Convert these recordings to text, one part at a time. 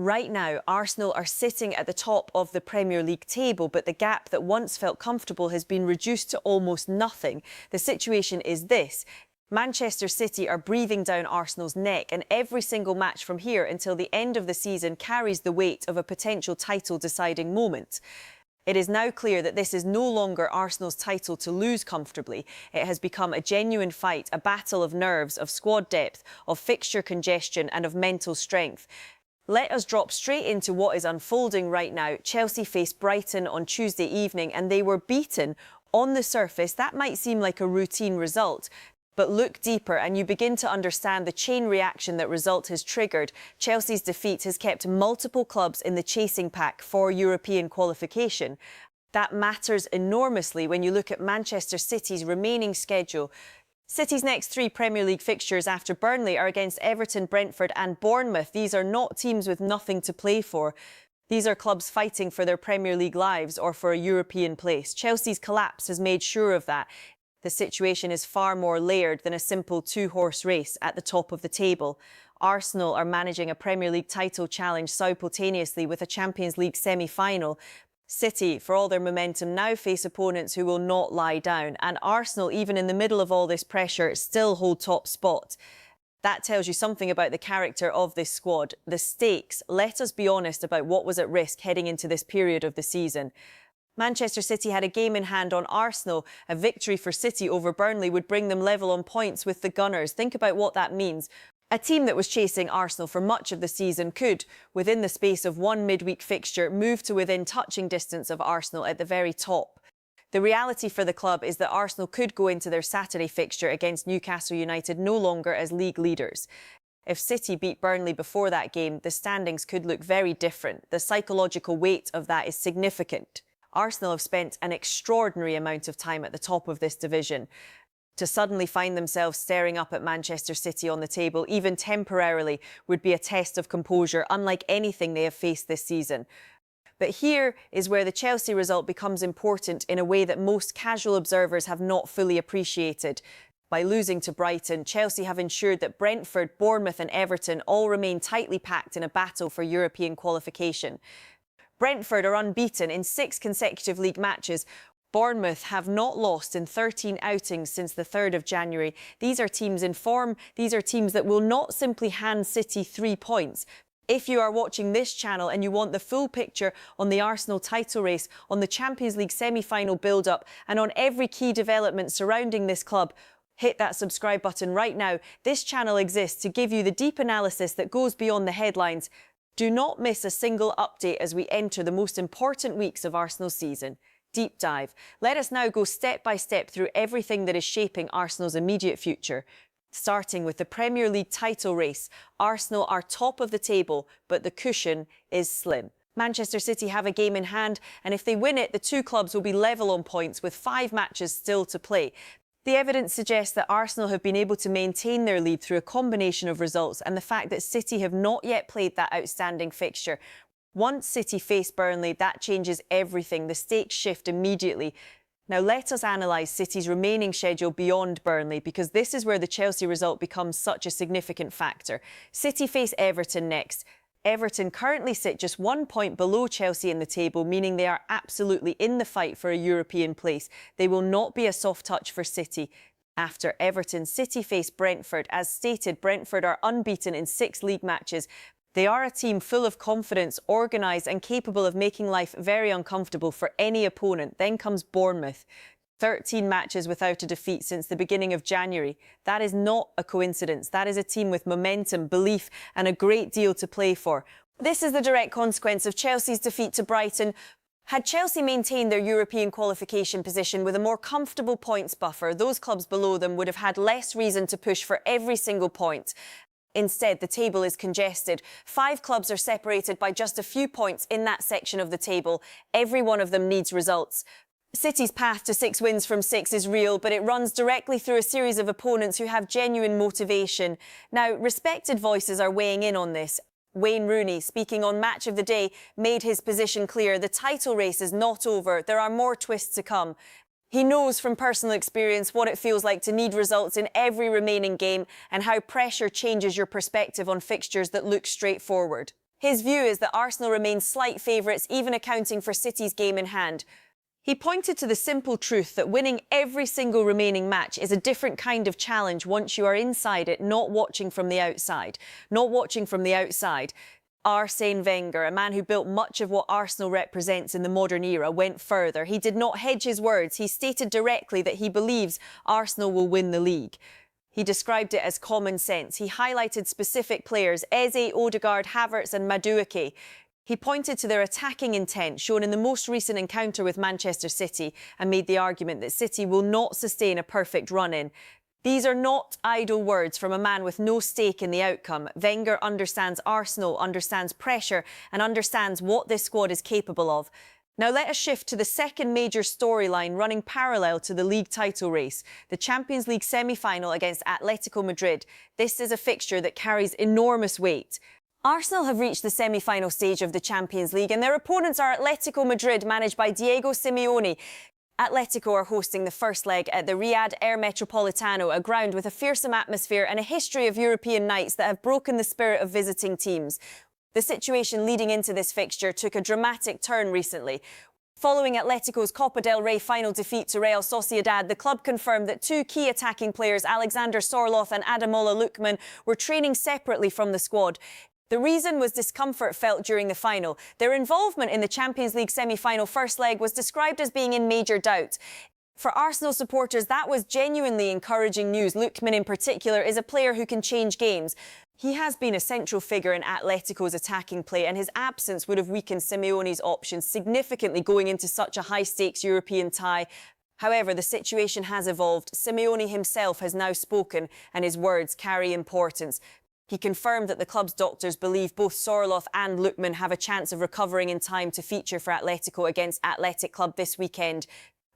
Right now, Arsenal are sitting at the top of the Premier League table, but the gap that once felt comfortable has been reduced to almost nothing. The situation is this. Manchester City are breathing down Arsenal's neck, and every single match from here until the end of the season carries the weight of a potential title-deciding moment. It is now clear that this is no longer Arsenal's title to lose comfortably. It has become a genuine fight, a battle of nerves, of squad depth, of fixture congestion and of mental strength. Let us drop straight into what is unfolding right now. Chelsea faced Brighton on Tuesday evening and they were beaten. On the surface, that might seem like a routine result. But look deeper and you begin to understand the chain reaction that result has triggered. Chelsea's defeat has kept multiple clubs in the chasing pack for European qualification. That matters enormously when you look at Manchester City's remaining schedule. City's next 3 Premier League fixtures after Burnley are against Everton, Brentford and Bournemouth. These are not teams with nothing to play for. These are clubs fighting for their Premier League lives or for a European place. Chelsea's collapse has made sure of that. The situation is far more layered than a simple 2-horse race at the top of the table. Arsenal are managing a Premier League title challenge simultaneously with a Champions League semi-final. City, for all their momentum, now face opponents who will not lie down. And Arsenal, even in the middle of all this pressure, still hold top spot. That tells you something about the character of this squad. The stakes, let us be honest about what was at risk heading into this period of the season. Manchester City had a game in hand on Arsenal. A victory for City over Burnley would bring them level on points with the Gunners. Think about what that means. A team that was chasing Arsenal for much of the season could, within the space of one midweek fixture, move to within touching distance of Arsenal at the very top. The reality for the club is that Arsenal could go into their Saturday fixture against Newcastle United no longer as league leaders. If City beat Burnley before that game, the standings could look very different. The psychological weight of that is significant. Arsenal have spent an extraordinary amount of time at the top of this division. To suddenly find themselves staring up at Manchester City on the table, even temporarily, would be a test of composure, unlike anything they have faced this season. But here is where the Chelsea result becomes important in a way that most casual observers have not fully appreciated. By losing to Brighton, Chelsea have ensured that Brentford, Bournemouth and Everton all remain tightly packed in a battle for European qualification. Brentford are unbeaten in 6 consecutive league matches. Bournemouth have not lost in 13 outings since the 3rd of January. These are teams in form. These are teams that will not simply hand City 3 points. If you are watching this channel and you want the full picture on the Arsenal title race, on the Champions League semi-final build-up and on every key development surrounding this club, hit that subscribe button right now. This channel exists to give you the deep analysis that goes beyond the headlines. Do not miss a single update as we enter the most important weeks of Arsenal's season. Deep dive. Let us now go step by step through everything that is shaping Arsenal's immediate future. Starting with the Premier League title race, Arsenal are top of the table, but the cushion is slim. Manchester City have a game in hand, and if they win it, the 2 clubs will be level on points with 5 matches still to play. The evidence suggests that Arsenal have been able to maintain their lead through a combination of results and the fact that City have not yet played that outstanding fixture. Once City face Burnley, that changes everything. The stakes shift immediately. Now let us analyse City's remaining schedule beyond Burnley, because this is where the Chelsea result becomes such a significant factor. City face Everton next. Everton currently sit just 1 point below Chelsea in the table, meaning they are absolutely in the fight for a European place. They will not be a soft touch for City. After Everton, City face Brentford. As stated, Brentford are unbeaten in 6 league matches. They are a team full of confidence, organised and capable of making life very uncomfortable for any opponent. Then comes Bournemouth. 13 matches without a defeat since the beginning of January. That is not a coincidence. That is a team with momentum, belief and a great deal to play for. This is the direct consequence of Chelsea's defeat to Brighton. Had Chelsea maintained their European qualification position with a more comfortable points buffer, those clubs below them would have had less reason to push for every single point. Instead, the table is congested. 5 clubs are separated by just a few points in that section of the table. Every one of them needs results. City's path to 6 wins from 6 is real, but it runs directly through a series of opponents who have genuine motivation. Now, respected voices are weighing in on this. Wayne Rooney, speaking on Match of the Day, made his position clear. The title race is not over. There are more twists to come. He knows from personal experience what it feels like to need results in every remaining game and how pressure changes your perspective on fixtures that look straightforward. His view is that Arsenal remain slight favourites, even accounting for City's game in hand. He pointed to the simple truth that winning every single remaining match is a different kind of challenge once you are inside it, not watching from the outside. Not watching from the outside. Arsene Wenger, a man who built much of what Arsenal represents in the modern era, went further. He did not hedge his words. He stated directly that he believes Arsenal will win the league. He described it as common sense. He highlighted specific players, Eze, Odegaard, Havertz and Madueke. He pointed to their attacking intent shown in the most recent encounter with Manchester City and made the argument that City will not sustain a perfect run-in. These are not idle words from a man with no stake in the outcome. Wenger understands Arsenal, understands pressure and understands what this squad is capable of. Now let us shift to the second major storyline running parallel to the league title race, the Champions League semi-final against Atletico Madrid. This is a fixture that carries enormous weight. Arsenal have reached the semi-final stage of the Champions League and their opponents are Atletico Madrid, managed by Diego Simeone. Atletico are hosting the first leg at the Riyadh Air Metropolitano, a ground with a fearsome atmosphere and a history of European nights that have broken the spirit of visiting teams. The situation leading into this fixture took a dramatic turn recently. Following Atletico's Copa del Rey final defeat to Real Sociedad, the club confirmed that two key attacking players, Alexander Sorloth and Ademola Lookman, were training separately from the squad. The reason was discomfort felt during the final. Their involvement in the Champions League semi-final first leg was described as being in major doubt. For Arsenal supporters, that was genuinely encouraging news. Lookman in particular is a player who can change games. He has been a central figure in Atletico's attacking play and his absence would have weakened Simeone's options significantly going into such a high-stakes European tie. However, the situation has evolved. Simeone himself has now spoken and his words carry importance. He confirmed that the club's doctors believe both Sorloth and Lookman have a chance of recovering in time to feature for Atletico against Athletic Club this weekend.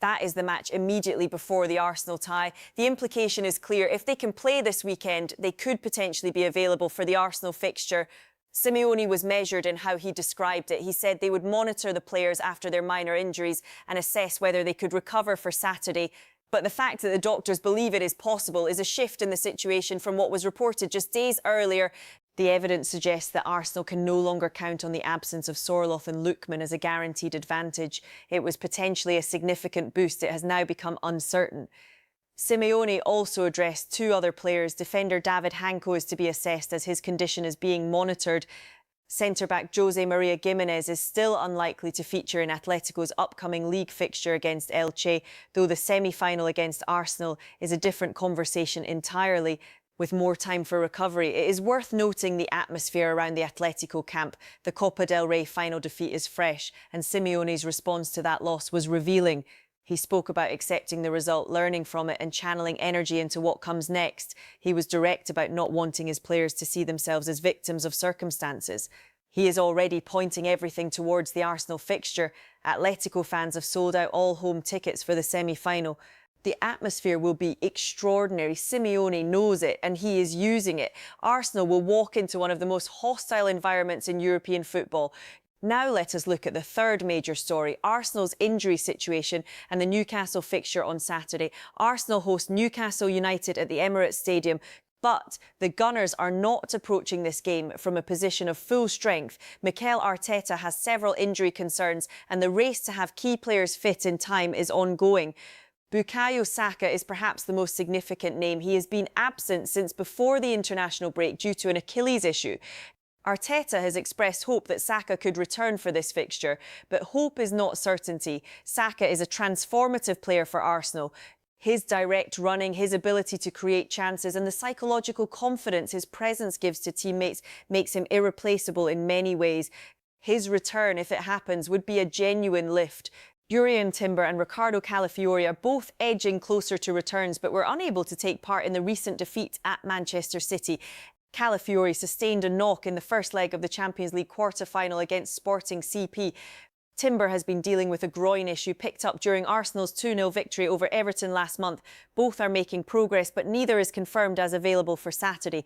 That is the match immediately before the Arsenal tie. The implication is clear. If they can play this weekend, they could potentially be available for the Arsenal fixture. Simeone was measured in how he described it. He said they would monitor the players after their minor injuries and assess whether they could recover for Saturday. But the fact that the doctors believe it is possible is a shift in the situation from what was reported just days earlier. The evidence suggests that Arsenal can no longer count on the absence of Sorloth and Lookman as a guaranteed advantage. It was potentially a significant boost. It has now become uncertain. Simeone also addressed two other players. Defender David Hanko is to be assessed as his condition is being monitored. Centre-back Jose Maria Gimenez is still unlikely to feature in Atletico's upcoming league fixture against Elche, though the semi-final against Arsenal is a different conversation entirely. With more time for recovery, it is worth noting the atmosphere around the Atletico camp. The Copa del Rey final defeat is fresh, and Simeone's response to that loss was revealing. He spoke about accepting the result, learning from it and channeling energy into what comes next. He was direct about not wanting his players to see themselves as victims of circumstances. He is already pointing everything towards the Arsenal fixture. Atletico fans have sold out all home tickets for the semi-final. The atmosphere will be extraordinary. Simeone knows it and he is using it. Arsenal will walk into one of the most hostile environments in European football. Now let us look at the third major story, Arsenal's injury situation and the Newcastle fixture on Saturday. Arsenal host Newcastle United at the Emirates Stadium, but the Gunners are not approaching this game from a position of full strength. Mikel Arteta has several injury concerns and the race to have key players fit in time is ongoing. Bukayo Saka is perhaps the most significant name. He has been absent since before the international break due to an Achilles issue. Arteta has expressed hope that Saka could return for this fixture, but hope is not certainty. Saka is a transformative player for Arsenal. His direct running, his ability to create chances and the psychological confidence his presence gives to teammates makes him irreplaceable in many ways. His return, if it happens, would be a genuine lift. Jurrien Timber and Ricardo Calafiori are both edging closer to returns, but were unable to take part in the recent defeat at Manchester City. Calafiori sustained a knock in the first leg of the Champions League quarter-final against Sporting CP. Timber has been dealing with a groin issue picked up during Arsenal's 2-0 victory over Everton last month. Both are making progress, but neither is confirmed as available for Saturday.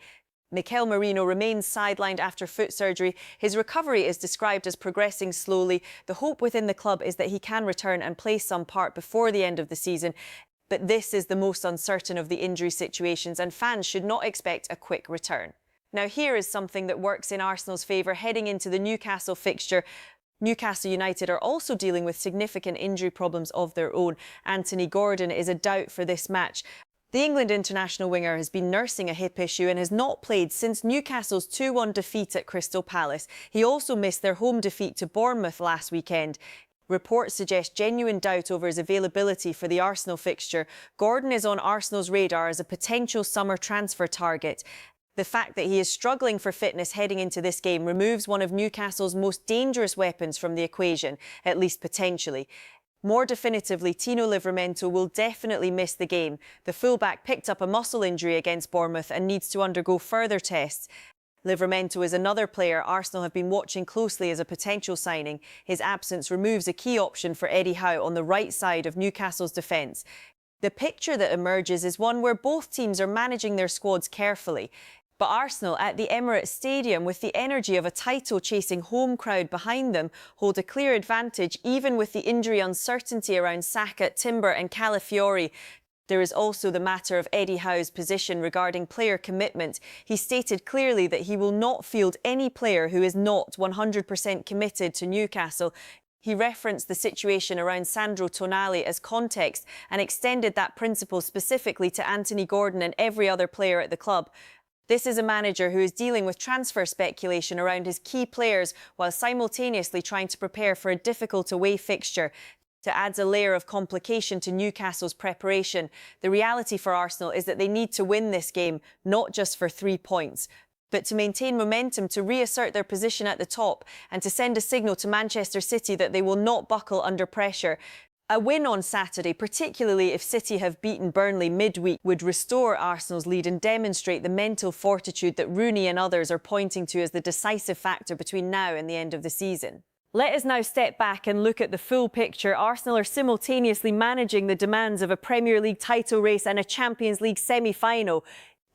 Mikel Merino remains sidelined after foot surgery. His recovery is described as progressing slowly. The hope within the club is that he can return and play some part before the end of the season. But this is the most uncertain of the injury situations and fans should not expect a quick return. Now here is something that works in Arsenal's favour heading into the Newcastle fixture. Newcastle United are also dealing with significant injury problems of their own. Anthony Gordon is a doubt for this match. The England international winger has been nursing a hip issue and has not played since Newcastle's 2-1 defeat at Crystal Palace. He also missed their home defeat to Bournemouth last weekend. Reports suggest genuine doubt over his availability for the Arsenal fixture. Gordon is on Arsenal's radar as a potential summer transfer target. The fact that he is struggling for fitness heading into this game removes one of Newcastle's most dangerous weapons from the equation, at least potentially. More definitively, Tino Livramento will definitely miss the game. The fullback picked up a muscle injury against Bournemouth and needs to undergo further tests. Livramento is another player Arsenal have been watching closely as a potential signing. His absence removes a key option for Eddie Howe on the right side of Newcastle's defence. The picture that emerges is one where both teams are managing their squads carefully. But Arsenal at the Emirates Stadium, with the energy of a title-chasing home crowd behind them, hold a clear advantage even with the injury uncertainty around SAKA, Timber and Calafiori. There is also the matter of Eddie Howe's position regarding player commitment. He stated clearly that he will not field any player who is not 100% committed to Newcastle. He referenced the situation around Sandro Tonali as context and extended that principle specifically to Anthony Gordon and every other player at the club. This is a manager who is dealing with transfer speculation around his key players while simultaneously trying to prepare for a difficult away fixture. That adds a layer of complication to Newcastle's preparation. The reality for Arsenal is that they need to win this game, not just for 3 points, but to maintain momentum, to reassert their position at the top and to send a signal to Manchester City that they will not buckle under pressure. A win on Saturday, particularly if City have beaten Burnley midweek, would restore Arsenal's lead and demonstrate the mental fortitude that Rooney and others are pointing to as the decisive factor between now and the end of the season. Let us now step back and look at the full picture. Arsenal are simultaneously managing the demands of a Premier League title race and a Champions League semi-final.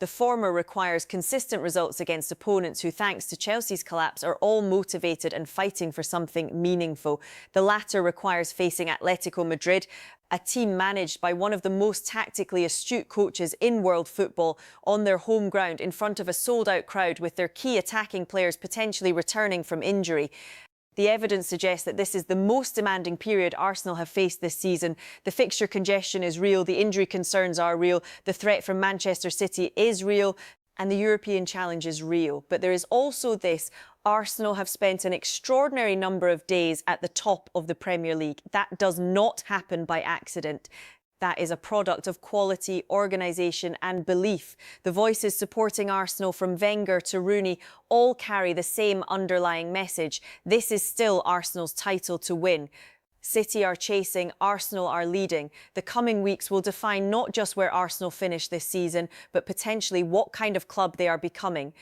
The former requires consistent results against opponents who, thanks to Chelsea's collapse, are all motivated and fighting for something meaningful. The latter requires facing Atletico Madrid, a team managed by one of the most tactically astute coaches in world football, on their home ground in front of a sold-out crowd with their key attacking players potentially returning from injury. The evidence suggests that this is the most demanding period Arsenal have faced this season. The fixture congestion is real, the injury concerns are real, the threat from Manchester City is real, and the European challenge is real. But there is also this: Arsenal have spent an extraordinary number of days at the top of the Premier League. That does not happen by accident. That is a product of quality, organisation and belief. The voices supporting Arsenal, from Wenger to Rooney, all carry the same underlying message. This is still Arsenal's title to win. City are chasing, Arsenal are leading. The coming weeks will define not just where Arsenal finish this season, but potentially what kind of club they are becoming.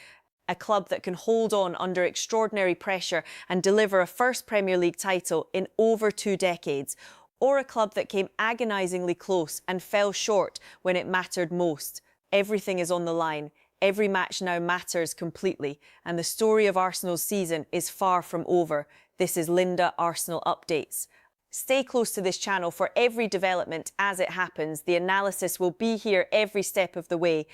A club that can hold on under extraordinary pressure and deliver a first Premier League title in over 2 decades. Or a club that came agonisingly close and fell short when it mattered most. Everything is on the line. Every match now matters completely. And the story of Arsenal's season is far from over. This is Linda Arsenal Updates. Stay close to this channel for every development as it happens. The analysis will be here every step of the way.